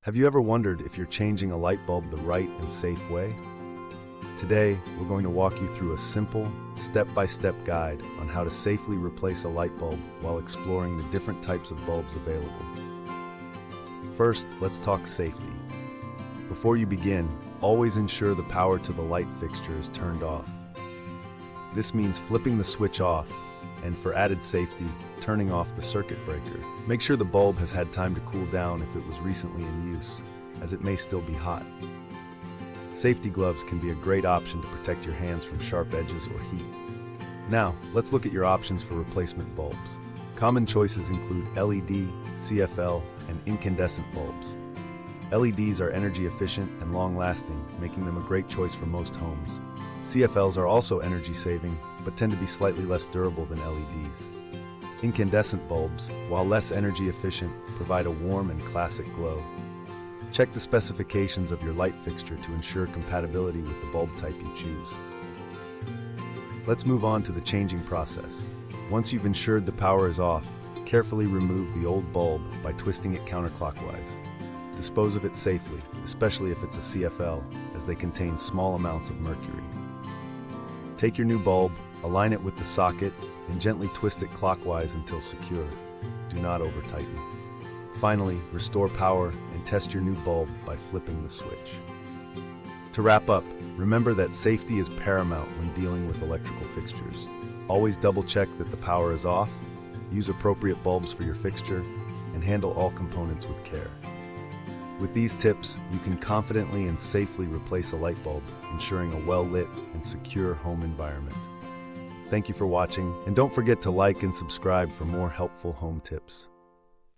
Have you ever wondered if you're changing a light bulb the right and safe way? Today, we're going to walk you through a simple, step-by-step guide on how to safely replace a light bulb while exploring the different types of bulbs available. First, let's talk safety. Before you begin, always ensure the power to the light fixture is turned off. This means flipping the switch off, and for added safety, turning off the circuit breaker. Make sure the bulb has had time to cool down if it was recently in use, as it may still be hot. Safety gloves can be a great option to protect your hands from sharp edges or heat. Now, let's look at your options for replacement bulbs. Common choices include LED, CFL, and incandescent bulbs. LEDs are energy efficient and long-lasting, making them a great choice for most homes. CFLs are also energy-saving, but tend to be slightly less durable than LEDs. Incandescent bulbs, while less energy efficient, provide a warm and classic glow. Check the specifications of your light fixture to ensure compatibility with the bulb type you choose. Let's move on to the changing process. Once you've ensured the power is off, carefully remove the old bulb by twisting it counterclockwise. Dispose of it safely, especially if it's a CFL, as they contain small amounts of mercury. Take your new bulb, align it with the socket, and gently twist it clockwise until secure. Do not over-tighten. Finally, restore power and test your new bulb by flipping the switch. To wrap up, remember that safety is paramount when dealing with electrical fixtures. Always double-check that the power is off, use appropriate bulbs for your fixture, and handle all components with care. With these tips, you can confidently and safely replace a light bulb, ensuring a well-lit and secure home environment. Thank you for watching, and don't forget to like and subscribe for more helpful home tips.